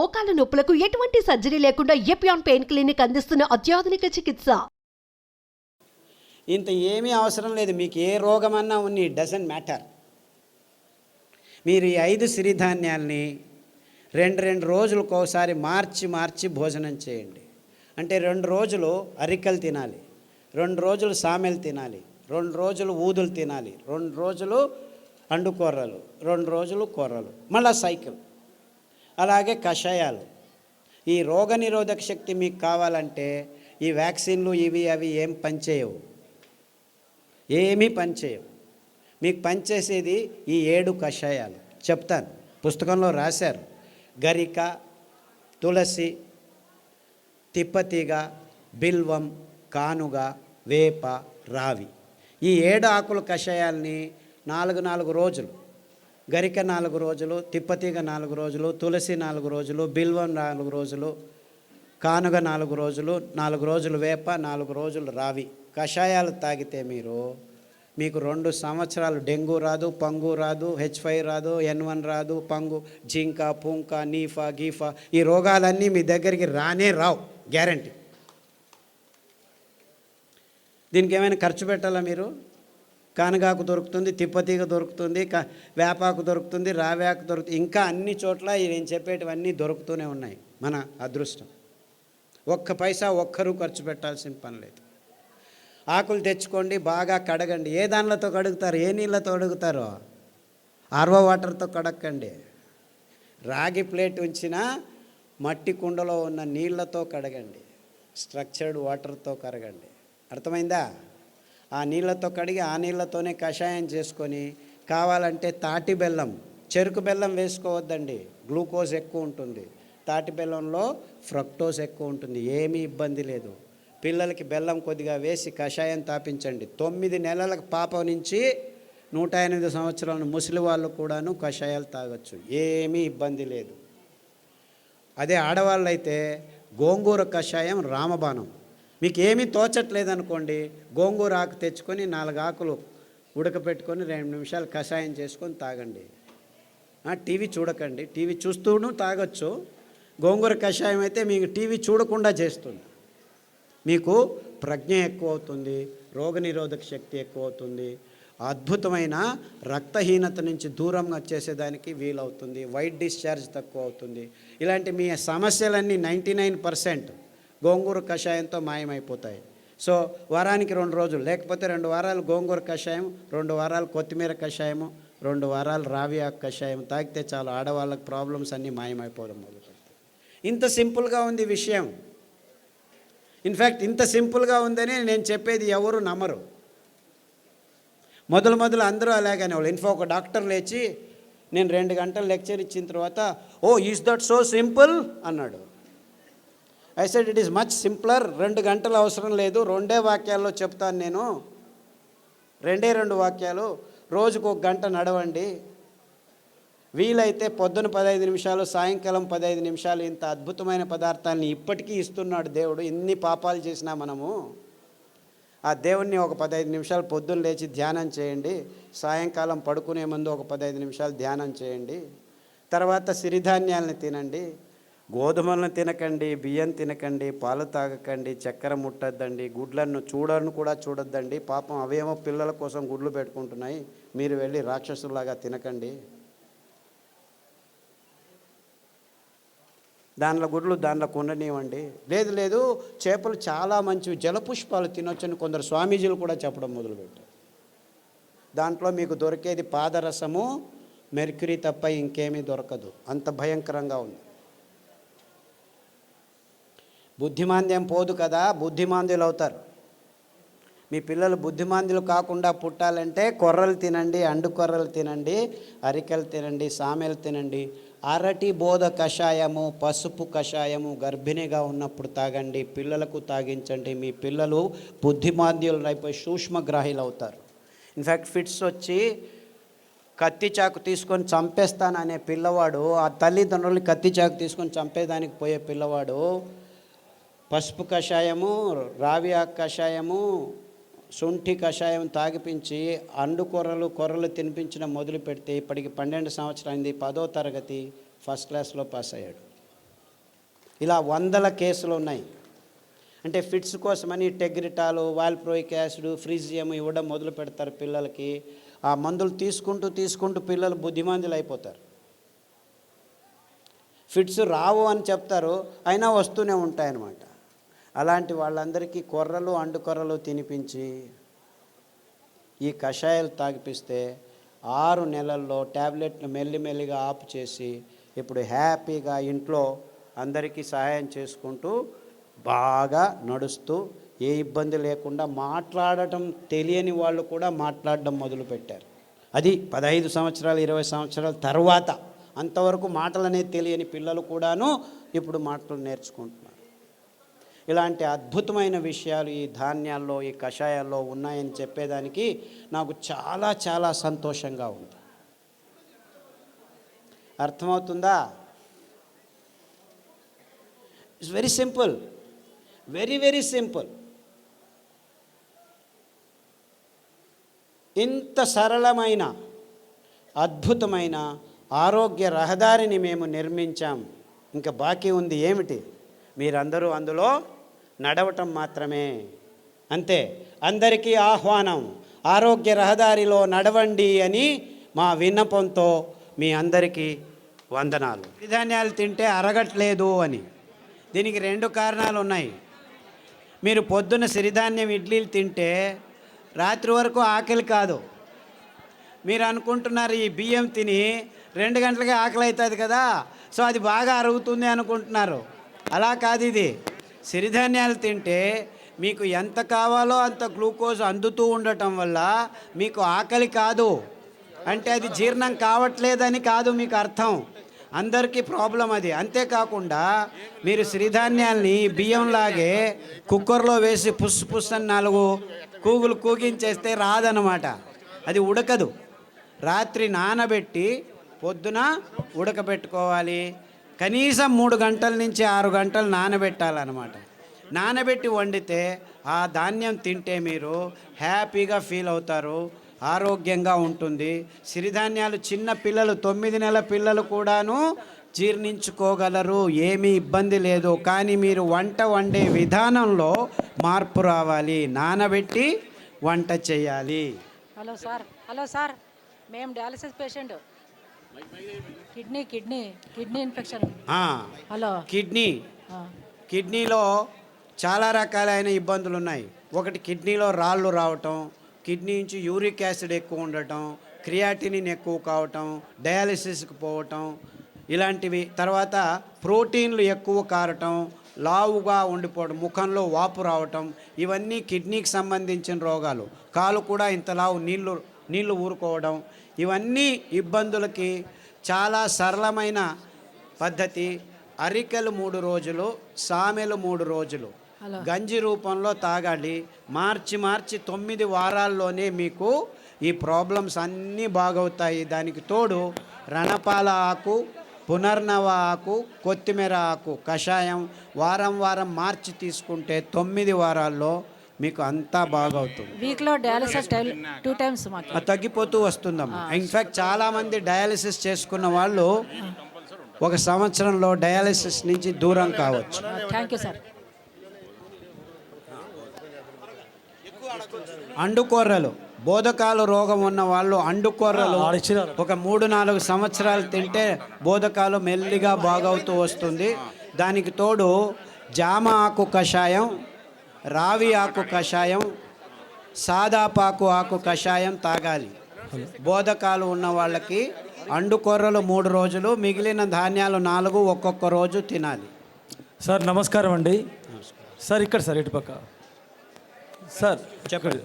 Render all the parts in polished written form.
మోకాల నొప్పులకు ఎటువంటి సర్జరీ లేకుండా ఎపియాన్ పెయిన్ క్లినిక్ అందిస్తున్న అత్యాధునిక చికిత్స. ఇంత ఏమీ అవసరం లేదు. మీకు ఏ రోగమన్నా ఉన్ని డజంట్ మ్యాటర్. మీరు ఈ 5 సిరిధాన్యాల్ని రెండు రోజులకు ఒకసారి మార్చి భోజనం చేయండి. అంటే 2 రోజులు అరికలు తినాలి, 2 రోజులు సామెలు తినాలి, 2 రోజులు ఊదులు తినాలి, 2 రోజులు అండుకూరలు, 2 రోజులు కూరలు, మళ్ళా సైకిల్. అలాగే కషాయాలు. ఈ రోగనిరోధక శక్తి మీకు కావాలంటే ఈ వ్యాక్సిన్లు ఇవి అవి ఏం పనిచేయవు, ఏమీ పనిచేయవు. మీకు పనిచేసేది ఈ 7 కషాయాలు చెప్తాను, పుస్తకంలో రాశారు. గరిక, తులసి, తిప్పతీగ, బిల్వం, కానుగ, వేప, రావి. ఈ 7 ఆకుల కషాయాల్ని 4 రోజులు, గరిక 4 రోజులు, తిప్పతీగ 4 రోజులు, తులసి 4 రోజులు, బిల్వం 4 రోజులు, కానుగ 4 రోజులు, 4 రోజులు వేప, 4 రోజులు రావి కషాయాలు తాగితే మీకు 2 సంవత్సరాలు డెంగ్యూ రాదు, పంగు రాదు, H5 రాదు, N1 రాదు, పంగు, జింక, పుంక, నీఫా, గీఫా, ఈ రోగాలన్నీ మీ దగ్గరికి రావు, గ్యారంటీ. దీనికి ఏమైనా ఖర్చు పెట్టాలా మీరు? కానగాకు దొరుకుతుంది, తిప్పతీగ దొరుకుతుంది, వేపాకు దొరుకుతుంది, రావేకు దొరుకుతుంది, ఇంకా అన్ని చోట్ల నేను చెప్పేటివన్నీ దొరుకుతూనే ఉన్నాయి. మన అదృష్టం. ఒక్క పైసా ఒక్కరూ ఖర్చు పెట్టాల్సిన పని లేదు. ఆకులు తెచ్చుకోండి, బాగా కడగండి. ఏ దానిలతో కడుగుతారు? ఏ నీళ్ళతో కడుగుతారో ఆర్వో వాటర్తో కడగండి. రాగి ప్లేట్ ఉంచినా మట్టి కుండలో ఉన్న నీళ్ళతో కడగండి, స్ట్రక్చర్డ్ వాటర్తో కడగండి. అర్థమైందా? ఆ నీళ్ళతో కడిగి ఆ నీళ్ళతోనే కషాయం చేసుకొని, కావాలంటే తాటి బెల్లం, చెరుకు బెల్లం వేసుకోవద్దండి, గ్లూకోజ్ ఎక్కువ ఉంటుంది. తాటి బెల్లంలో ఫ్రక్టోజ్ ఎక్కువ ఉంటుంది, ఏమీ ఇబ్బంది లేదు. పిల్లలకి బెల్లం కొద్దిగా వేసి కషాయం తాపించండి. 9 నెలల పాప నుంచి 108 సంవత్సరాల ముసలి వాళ్ళు కూడాను కషాయాలు తాగొచ్చు, ఏమీ ఇబ్బంది లేదు. అదే ఆడవాళ్ళు అయితే గోంగూర కషాయం రామబాణం. మీకు ఏమీ తోచట్లేదనుకోండి, గోంగూర ఆకు తెచ్చుకొని 4 ఆకులు ఉడకపెట్టుకొని 2 నిమిషాలు కషాయం చేసుకొని తాగండి. టీవీ చూడకండి, టీవీ చూస్తూను తాగొచ్చు. గోంగూర కషాయం అయితే మీకు టీవీ చూడకుండా చేస్తుంది. మీకు ప్రజ్ఞ ఎక్కువ అవుతుంది, రోగనిరోధక శక్తి ఎక్కువ అవుతుంది, అద్భుతమైన రక్తహీనత నుంచి దూరంగా వచ్చేసేదానికి వీలవుతుంది, వైట్ డిశ్చార్జ్ తక్కువ అవుతుంది. ఇలాంటి మీ సమస్యలన్నీ 99% గోంగూర కషాయంతో మాయమైపోతాయి. సో వారానికి 2 రోజులు, లేకపోతే 2 వారాలు గోంగూర కషాయం, 2 వారాలు కొత్తిమీర కషాయము, 2 వారాలు రావి ఆకు కషాయం తాగితే చాలు, ఆడవాళ్ళకి ప్రాబ్లమ్స్ అన్నీ మాయమైపోవడం మొదలుపెడతాయి. ఇంత సింపుల్గా ఉంది విషయం. ఇన్ఫ్యాక్ట్ ఇంత సింపుల్గా ఉందని నేను చెప్పేది ఎవరు నమ్మరు. మొదలు అందరూ అలాగనే వాళ్ళు. ఒక డాక్టర్ లేచి నేను 2 గంటలు లెక్చర్ ఇచ్చిన తర్వాత, ఓ ఈజ్ దట్ సో సింపుల్ అన్నాడు. I said it is much simpler. 2 గంటలు అవసరం లేదు, 2 వాక్యాల్లో చెప్తాను నేను. 2 వాక్యాలు. రోజుకు 1 గంట నడవండి, వీలైతే పొద్దున 15 నిమిషాలు, సాయంకాలం 15 నిమిషాలు. ఇంత అద్భుతమైన పదార్థాలని ఇప్పటికీ ఇస్తున్నాడు దేవుడు. ఎన్ని పాపాలు చేసినా మనము ఆ దేవుణ్ణి ఒక 15 నిమిషాలు పొద్దున్న లేచి ధ్యానం చేయండి, సాయంకాలం పడుకునే ముందు ఒక 15 నిమిషాలు ధ్యానం చేయండి. తర్వాత సిరిధాన్యాలను తినండి, గోధుమలను తినకండి, బియ్యం తినకండి, పాలు తాగకండి, చక్కెర ముట్టద్దండి, గుడ్లను కూడా చూడొద్దండి. పాపం అవేమో పిల్లల కోసం గుడ్లు పెట్టుకుంటున్నాయి, మీరు వెళ్ళి రాక్షసులాగా తినకండి. దానిలో గుడ్లు దానిలో ఉండనివ్వండి. లేదు చేపలు చాలా మంచివి, జలపుష్పాలు తినొచ్చని కొందరు స్వామీజీలు కూడా చెప్పడం మొదలుపెట్టారు. దాంట్లో మీకు దొరికేది పాదరసము, మెర్క్యూరీ తప్ప ఇంకేమీ దొరకదు, అంత భయంకరంగా ఉంది. బుద్ధిమాంద్యం పోదు కదా, బుద్ధిమాంద్యులు అవుతారు. మీ పిల్లలు బుద్ధిమాంద్యులు కాకుండా పుట్టాలంటే కొర్రలు తినండి, అండు కొర్రలు తినండి, అరికెలు తినండి, సామెలు తినండి. అరటి బోధ కషాయము, పసుపు కషాయము గర్భిణిగా ఉన్నప్పుడు తాగండి, పిల్లలకు తాగించండి. మీ పిల్లలు బుద్ధిమాంద్యులు అయిపోయి సూక్ష్మగ్రాహీలు అవుతారు. ఇన్ఫ్యాక్ట్ ఫిట్స్ వచ్చి కత్తి చాకు తీసుకొని చంపేస్తాననే పిల్లవాడు, ఆ తల్లిదండ్రులు కత్తి చాకు తీసుకొని చంపేదానికి పోయే పిల్లవాడు పసుపు కషాయము, రావి ఆకు కషాయము, శొంఠి కషాయం తాగిపించి అండు కొర్రలు తినిపించడం మొదలు పెడితే ఇప్పటికి 12 సంవత్సరాలు అయింది. 10వ తరగతి ఫస్ట్ క్లాస్లో పాస్ అయ్యాడు. ఇలా వందల కేసులు ఉన్నాయి. అంటే ఫిట్స్ కోసమని టెగ్రిటాలు, వాల్ప్రోయిక్ యాసిడ్, ఫ్రీజియం ఇవ్వడం మొదలు పెడతారు పిల్లలకి. ఆ మందులు తీసుకుంటూ పిల్లలు బుద్ధిమంతులు అయిపోతారు. ఫిట్స్ రావు అని చెప్తారు, అయినా వస్తూనే ఉంటాయన్నమాట. అలాంటి వాళ్ళందరికీ కొర్రలు, అండుకొర్రలు తినిపించి ఈ కషాయాలు తాగిపిస్తే 6 నెలల్లో ట్యాబ్లెట్లు మెల్లిమెల్లిగా ఆపు చేసి ఇప్పుడు హ్యాపీగా ఇంట్లో అందరికీ సహాయం చేసుకుంటూ బాగా నడుస్తూ ఏ ఇబ్బంది లేకుండా మాట్లాడటం తెలియని వాళ్ళు కూడా మాట్లాడడం మొదలుపెట్టారు. అది 15 సంవత్సరాలు 20 సంవత్సరాల తర్వాత. అంతవరకు మాటలు అనేది తెలియని పిల్లలు కూడాను ఇప్పుడు మాటలు నేర్చుకుంటున్నారు. ఇలాంటి అద్భుతమైన విషయాలు ఈ ధాన్యాల్లో, ఈ కషాయాల్లో ఉన్నాయని చెప్పేదానికి నాకు చాలా చాలా సంతోషంగా ఉంది. అర్థమవుతుందా? It's very simple, very very simple. ఇంత సరళమైన అద్భుతమైన ఆరోగ్య రహదారిని మేము నిర్మించాం. ఇంకా బాకీ ఉంది ఏమిటి? మీరందరూ అందులో నడవటం మాత్రమే. అంతే. అందరికీ ఆహ్వానం, ఆరోగ్య రహదారిలో నడవండి అని మా విన్నపంతో మీ అందరికీ వందనాలు. సిరిధాన్యాలు తింటే అరగట్లేదు అని దీనికి 2 కారణాలు ఉన్నాయి. మీరు పొద్దున్న సిరిధాన్యం ఇడ్లీలు తింటే రాత్రి వరకు ఆకలి కాదు. మీరు అనుకుంటున్నారు ఈ బియ్యం తిని 2 గంటలకే ఆకలి అవుతుంది కదా, సో అది బాగా అరుగుతుంది అనుకుంటున్నారు. అలా కాదు. ఇది సిరిధాన్యాలు తింటే మీకు ఎంత కావాలో అంత గ్లూకోజ్ అందుతూ ఉండటం వల్ల మీకు ఆకలి కాదు. అంటే అది జీర్ణం కావట్లేదని కాదు మీకు అర్థం. అందరికీ ప్రాబ్లం అది. అంతేకాకుండా మీరు సిరిధాన్యాల్ని బియ్యంలాగే కుక్కర్లో వేసి పుస్ పుస్ అని 4 కూగులు కూగించేస్తే రాదనమాట. అది ఉడకదు. రాత్రి నానబెట్టి పొద్దున ఉడకబెట్టుకోవాలి. కనీసం 3 గంటల నుంచి 6 గంటలు నానబెట్టాలన్నమాట. నానబెట్టి వండితే ఆ ధాన్యం తింటే మీరు హ్యాపీగా ఫీల్ అవుతారు, ఆరోగ్యంగా ఉంటుంది. సిరిధాన్యాలు చిన్న పిల్లలు 9 నెలల పిల్లలు కూడాను జీర్ణించుకోగలరు, ఏమీ ఇబ్బంది లేదు. కానీ మీరు వంట వండే విధానంలో మార్పు రావాలి. నానబెట్టి వంట చేయాలి. హలో సార్, మేము dialysis patient. Kidney infection. Hello, కిడ్నీలో చాలా రకాలైన ఇబ్బందులు ఉన్నాయి. ఒకటి, కిడ్నీలో రాళ్ళు రావటం, కిడ్నీ నుంచి యూరిక్ యాసిడ్ ఎక్కువ ఉండటం, క్రియాటినిన్ ఎక్కువ కావటం, డయాలసిస్కి పోవటం ఇలాంటివి. తర్వాత ప్రోటీన్లు ఎక్కువ కారటం, లావుగా ఉండిపోవడం, ముఖంలో వాపు రావటం, ఇవన్నీ కిడ్నీకి సంబంధించిన రోగాలు. కాలు కూడా ఇంత లావు నీళ్లు ఊరుకోవడం, ఇవన్నీ ఇబ్బందులకి చాలా సరళమైన పద్ధతి. అరికెలు 3 రోజులు, సామెలు 3 రోజులు గంజి రూపంలో తాగాలి. మార్చి 9 వారాల్లోనే మీకు ఈ ప్రాబ్లమ్స్ అన్నీ బాగవుతాయి. దానికి తోడు రణపాల ఆకు, పునర్నవ ఆకు, కొత్తిమీర ఆకు కషాయం వారం మార్చి తీసుకుంటే 9 వారాల్లో మీకు అంతా బాగవుతుంది. వీక్లో డయాలసిస్ 2 టైమ్స్ తగ్గిపోతూ వస్తుందమ్మా. ఇన్ఫ్యాక్ట్ చాలామంది డయాలసిస్ చేసుకున్న వాళ్ళు 1 సంవత్సరంలో డయాలసిస్ నుంచి దూరం కావచ్చు. Thank you sir. అండుకొర్రలు, బోధకాలు రోగం ఉన్న వాళ్ళు అండుకొర్రలు ఒక 3-4 సంవత్సరాలు తింటే బోధకాలు మెల్లిగా బాగవుతూ వస్తుంది. దానికి తోడు జామ ఆకు కషాయం, రావి ఆకు కషాయం, సాదాపాకు ఆకు కషాయం తాగాలి. బోధకాలు ఉన్న వాళ్ళకి అండుకొర్రలు 3 రోజులు, మిగిలిన ధాన్యాలు 4 ఒక్కొక్క రోజు తినాలి. సార్ నమస్కారం అండి. సార్ ఇక్కడ సార్ ఇటుపక్క సార్ చెప్పండి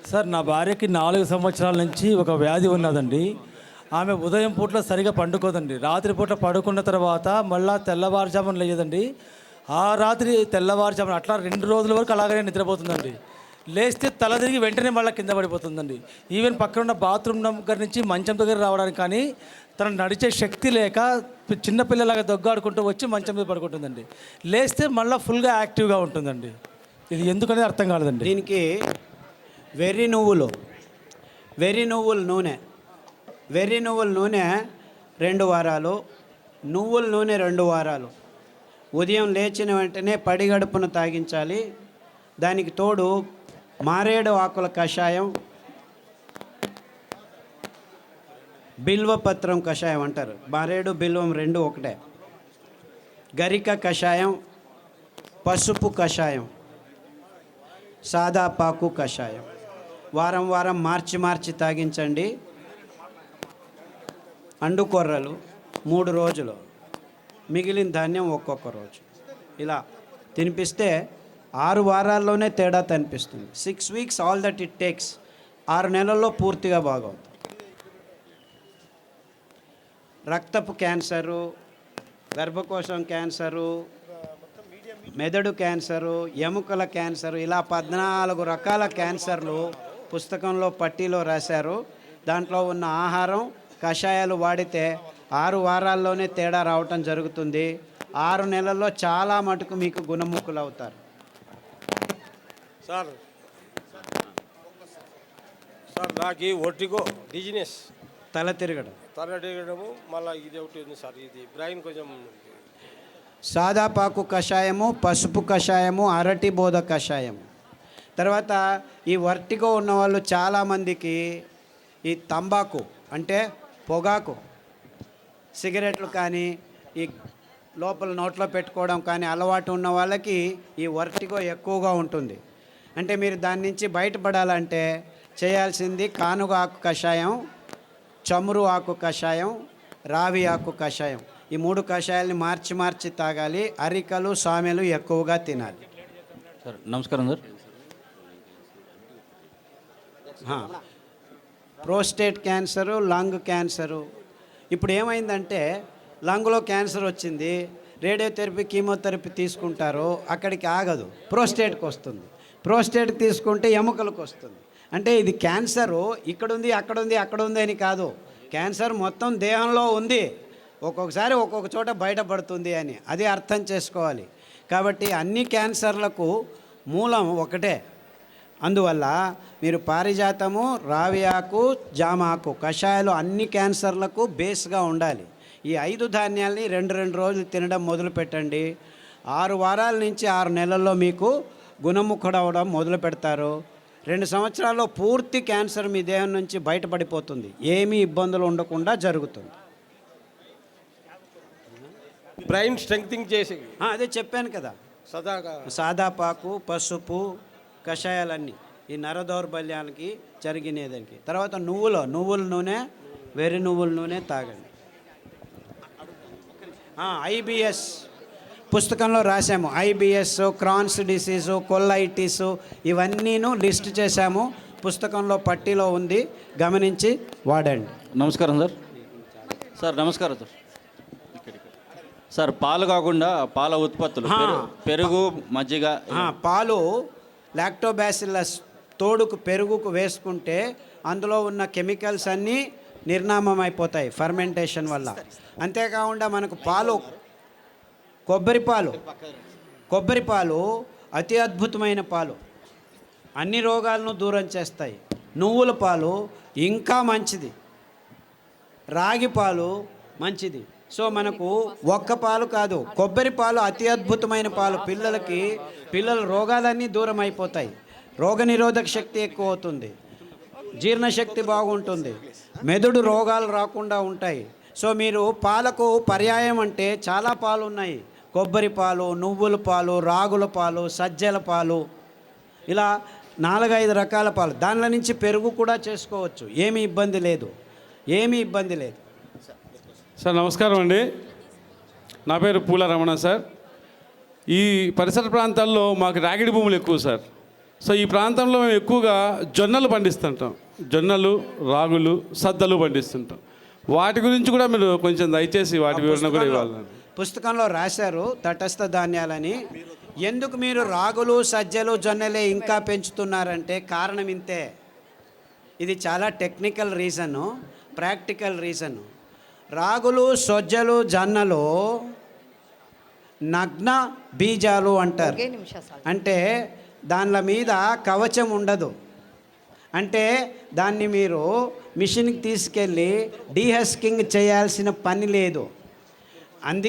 సార్. నా భార్యకి 4 సంవత్సరాల నుంచి ఒక వ్యాధి ఉన్నదండి. ఆమె ఉదయం పూట్ల సరిగా పండుకోదండి. రాత్రి పూట పడుకున్న తర్వాత మళ్ళీ తెల్లవారుజామున లేదండి. ఆ రాత్రి తెల్లవారుజామున అట్లా 2 రోజుల వరకు అలాగనే నిద్రపోతుందండి. లేస్తే తల తిరిగి వెంటనే మళ్ళీ కింద పడిపోతుందండి. ఈవెన్ పక్కన ఉన్న బాత్రూమ్ దగ్గర నుంచి మంచం దగ్గర రావడానికి కానీ తను నడిచే శక్తి లేక చిన్నపిల్లలాగా దొగ్గాడుకుంటూ వచ్చి మంచం మీద పడుకుంటుందండి. లేస్తే మళ్ళీ ఫుల్గా యాక్టివ్గా ఉంటుందండి. ఇది ఎందుకనేది అర్థం కాలేదండి. దీనికి వెర్రి నువ్వుల నూనె 2 వారాలు, నువ్వుల నూనె 2 వారాలు, ఉదయం లేచిన వెంటనే పడిగడుపున తాగించాలి. దానికి తోడు మారేడు ఆకుల కషాయం, బిల్వపత్రం కషాయం అంటారు. మారేడు బిల్వం రెండు ఒకటే. గరిక కషాయం, పసుపు కషాయం, సాదాపాకు కషాయం వారం వారం మార్చి తాగించండి. అండుకొర్రలు 3 రోజులు, మిగిలిన ధాన్యం ఒక్కొక్క రోజు. ఇలా తినిపిస్తే 6 వారాల్లోనే తేడా కనిపిస్తుంది. 6 weeks all that it takes. 6 నెలల్లో పూర్తిగా బాగవుతుంది. రక్తపు క్యాన్సరు, గర్భకోశం క్యాన్సరు, మెదడు క్యాన్సరు, ఎముకల క్యాన్సరు, ఇలా 14 రకాల క్యాన్సర్లు పుస్తకంలో పట్టీలో రాశారు. దాంట్లో ఉన్న ఆహారం, కషాయాలు వాడితే 6 వారాల్లోనే తేడా రావటం జరుగుతుంది. 6 నెలల్లో చాలా మటుకు మీకు గుణముఖులు అవుతారు. సార్ నాకు ఈ ఒట్టిగో డిజినెస్, తల తిరగడం, మళ్ళీ ఇది ఒకటి ఉంది సార్. ఇది బ్రెయిన్ కొంచెం. సాదాపాకు కషాయము, పసుపు కషాయము, అరటి బోధ కషాయము. తర్వాత ఈ వర్టిగో ఉన్నవాళ్ళు చాలామందికి ఈ తంబాకు అంటే పొగాకు, సిగరెట్లు కానీ ఈ లోపల నోట్లో పెట్టుకోవడం కానీ అలవాటు ఉన్న వాళ్ళకి ఈ వర్టిగో ఎక్కువగా ఉంటుంది. అంటే మీరు దాని నుంచి బయటపడాలంటే చేయాల్సింది కానుగ ఆకు కషాయం, చమురు ఆకు కషాయం, రావి ఆకు కషాయం. ఈ 3 కషాయాలని మార్చి తాగాలి. అరికలు, సామెలు ఎక్కువగా తినాలి. సార్ నమస్కారం sir. Prostate cancer, lung cancer. ఇప్పుడు ఏమైందంటే లంగ్లో క్యాన్సర్ వచ్చింది, రేడియోథెరపీ, కీమోథెరపీ తీసుకుంటారు, అక్కడికి ఆగదు, ప్రోస్టేట్కి వస్తుంది. ప్రోస్టేట్ తీసుకుంటే ఎముకలకు వస్తుంది. అంటే ఇది క్యాన్సరు ఇక్కడుంది, అక్కడుంది అని కాదు. క్యాన్సర్ మొత్తం దేహంలో ఉంది, ఒక్కొక్కసారి ఒక్కొక్క చోట బయటపడుతుంది అని అది అర్థం చేసుకోవాలి. కాబట్టి అన్ని క్యాన్సర్లకు మూలం ఒకటే. అందువల్ల మీరు పారిజాతము, రావి ఆకు, జామాకు కషాయాలు అన్ని క్యాన్సర్లకు బేస్గా ఉండాలి. ఈ 5 ధాన్యాల్ని 2 రోజులు తినడం మొదలు పెట్టండి. 6 వారాల నుంచి 6 నెలల్లో మీకు గుణముఖుడవడం మొదలు పెడతారు. 2 సంవత్సరాల్లో పూర్తి క్యాన్సర్ మీ దేహం నుంచి బయటపడిపోతుంది. ఏమీ ఇబ్బందులు ఉండకుండా జరుగుతుంది. బ్రెయిన్ స్ట్రెంగ్తింగ్ చేసి అదే చెప్పాను కదా, సదాగా సాదాపాకు, పసుపు కషాయాలన్నీ ఈ నర దౌర్బల్యానికి జరిగినదానికి. తర్వాత నువ్వుల నూనె, వెర్రి నువ్వుల నూనె తాగండి. ఐబిఎస్ పుస్తకంలో రాసాము. ఐబిఎస్, క్రాన్స్ డిసీజు, కొల్లైటిస్ ఇవన్నీను లిస్ట్ చేశాము. పుస్తకంలో పట్టీలో ఉంది, గమనించి వాడండి. నమస్కారం సార్. సార్ నమస్కారం సార్. సార్ పాలు కాకుండా పాల ఉత్పత్తులు, పెరుగు, మజ్జిగ. పాలు లాక్టోబాసిల్లస్ తోడుకు పెరుగుకు వేసుకుంటే అందులో ఉన్న కెమికల్స్ అన్నీ నిర్నామం అయిపోతాయి ఫర్మెంటేషన్ వల్ల. అంతేకాకుండా మనకు పాలు, కొబ్బరి పాలు అతి అద్భుతమైన పాలు, అన్ని రోగాలను దూరం చేస్తాయి. నువ్వుల పాలు ఇంకా మంచిది, రాగి పాలు మంచిది. సో మనకు ఒక్క పాలు కాదు, కొబ్బరి పాలు అతి అద్భుతమైన పాలు. పిల్లల రోగాలన్నీ దూరం అయిపోతాయి. రోగనిరోధక శక్తి ఎక్కువ అవుతుంది, జీర్ణశక్తి బాగుంటుంది, మెదడు రోగాలు రాకుండా ఉంటాయి. సో మీరు పాలకు పర్యాయం అంటే చాలా పాలు ఉన్నాయి. కొబ్బరి పాలు, నువ్వుల పాలు, రాగుల పాలు, సజ్జల పాలు, ఇలా 4-5 రకాల పాలు. దానిలో నుంచి పెరుగు కూడా చేసుకోవచ్చు, ఏమీ ఇబ్బంది లేదు. సార్ నమస్కారం అండి. నా పేరు పూల రమణ సార్. ఈ పరిసర ప్రాంతాల్లో మాకు రాగిడి భూములు ఎక్కువ సార్. సో ఈ ప్రాంతంలో మేము ఎక్కువగా జొన్నలు పండిస్తుంటాం. జొన్నలు, రాగులు, సద్దలు పండిస్తుంటాం. వాటి గురించి కూడా మీరు కొంచెం దయచేసి వాటి వివరణ కూడా ఇవ్వాలి. పుస్తకంలో రాశారు తటస్థ ధాన్యాలని. ఎందుకు మీరు రాగులు, సజ్జలు, జొన్నలే ఇంకా పెంచుతున్నారంటే కారణం ఇంతే. ఇది చాలా టెక్నికల్ రీజను, ప్రాక్టికల్ రీజను. రాగులు, సజ్జలు, జొన్నలు నగ్న బీజాలు అంటారు. అంటే దానిల మీద కవచం ఉండదు. అంటే దాన్ని మీరు మిషన్కి తీసుకెళ్ళి డీహస్కింగ్ చేయాల్సిన పని లేదు. అందుకే